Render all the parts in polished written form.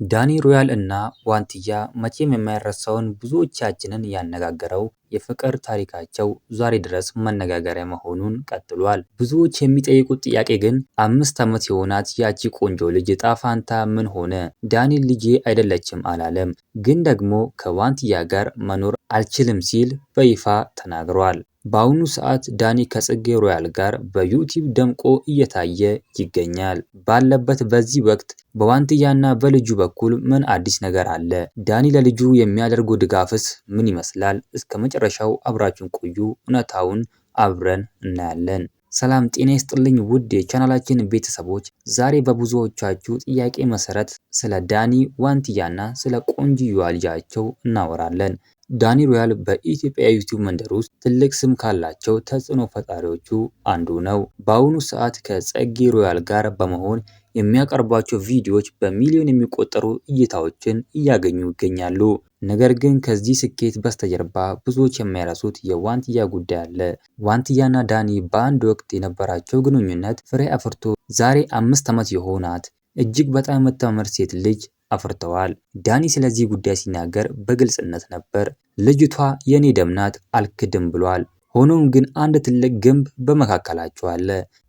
ዳኒ ሮያል እና ዋንትያ መቼም የማይረሳውን ብዙዎቻችንን ያነጋገረው የፍቅር ታሪካቸው ዛሬ ድረስ መነጋገሪያ መሆኑን ቀጥሏል። ብዙዎች የሚጠይቁት ጥያቄ ግን 5 ዓመት የሆናት ያቺ ቆንጆ ልጅ ዕጣ ፈንታ ምን ሆነ? ዳኒ ልጄ አይደለችም አላለም፣ ግን ደግሞ ከዋንትያ ጋር መኖር አልችልም ሲል በይፋ ተናግሯል። በአሁኑ ሰዓት ዳኒ ከጽጌ ሮያል ጋር በዩቲዩብ ደምቆ እየታየ ይገኛል። ባለበት በዚህ ወቅት በዋንትያና በልጁ በኩል ምን አዲስ ነገር አለ? ዳኒ ለልጁ የሚያደርገው ድጋፍስ ምን ይመስላል? እስከ መጨረሻው አብራችሁን ቆዩ፣ እውነታውን አብረን እናያለን። ሰላም ጤና ይስጥልኝ ውድ የቻናላችን ቤተሰቦች፣ ዛሬ በብዙዎቻችሁ ጥያቄ መሰረት ስለ ዳኒ ዋንትያና ስለ ቆንጂዋ ልጃቸው እናወራለን። ዳኒ ሮያል በኢትዮጵያ ዩቲዩብ መንደር ውስጥ ትልቅ ስም ካላቸው ተጽዕኖ ፈጣሪዎቹ አንዱ ነው። በአሁኑ ሰዓት ከጽጌ ሮያል ጋር በመሆን የሚያቀርቧቸው ቪዲዮዎች በሚሊዮን የሚቆጠሩ እይታዎችን እያገኙ ይገኛሉ። ነገር ግን ከዚህ ስኬት በስተጀርባ ብዙዎች የማይረሱት የዋንትያ ጉዳይ አለ። ዋንትያና ዳኒ በአንድ ወቅት የነበራቸው ግንኙነት ፍሬ አፍርቶ ዛሬ 5 ዓመት የሆናት እጅግ በጣም የምታምር ሴት ልጅ አፍርተዋል። ዳኒ ስለዚህ ጉዳይ ሲናገር በግልጽነት ነበር። ልጅቷ የኔ ደም ናት አልክድም ብሏል። ሆኖም ግን አንድ ትልቅ ግንብ በመካከላቸው አለ።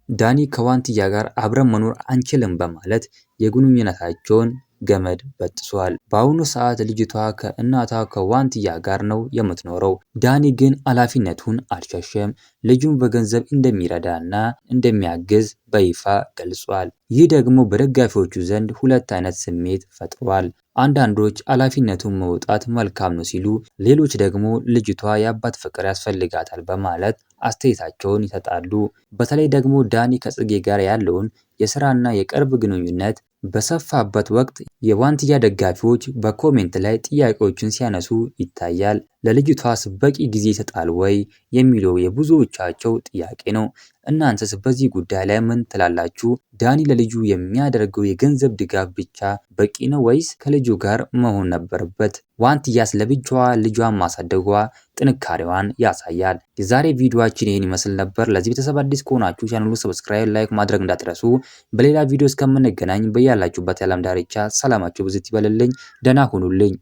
ዳኒ ከዋንትያ ጋር አብረን መኖር አንችልም በማለት የግንኙነታቸውን ገመድ በጥሷል። በአሁኑ ሰዓት ልጅቷ ከእናቷ ከዋንትያ ጋር ነው የምትኖረው። ዳኒ ግን ኃላፊነቱን አልሸሸም። ልጁን በገንዘብ እንደሚረዳና እንደሚያግዝ በይፋ ገልጿል። ይህ ደግሞ በደጋፊዎቹ ዘንድ ሁለት አይነት ስሜት ፈጥሯል። አንዳንዶች ኃላፊነቱን መውጣት መልካም ነው ሲሉ፣ ሌሎች ደግሞ ልጅቷ የአባት ፍቅር ያስፈልጋታል በማለት አስተያየታቸውን ይሰጣሉ። በተለይ ደግሞ ዳኒ ከጽጌ ጋር ያለውን የስራና የቅርብ ግንኙነት በሰፋበት ወቅት የዋንትያ ደጋፊዎች በኮሜንት ላይ ጥያቄዎችን ሲያነሱ ይታያል። ለልጅቷስ በቂ ጊዜ ይሰጣል ወይ የሚለው የብዙዎቻቸው ጥያቄ ነው። እናንተስ በዚህ ጉዳይ ላይ ምን ትላላችሁ? ዳኒ ለልጁ የሚያደርገው የገንዘብ ድጋፍ ብቻ በቂ ነው ወይስ ከልጁ ጋር መሆን ነበረበት? ዋንትያስ ለብቻዋ ልጇን ማሳደጓ ጥንካሬዋን ያሳያል። የዛሬ ቪዲዮአችን ይህን ይመስል ነበር። ለዚህ ቤተሰብ አዲስ ከሆናችሁ ቻናሉ ሰብስክራይብ፣ ላይክ ማድረግ እንዳትረሱ። በሌላ ቪዲዮ እስከምንገናኝ በያላችሁበት የዓለም ዳርቻ ሰላማችሁ ብዝት ይበልልኝ። ደህና ሁኑልኝ።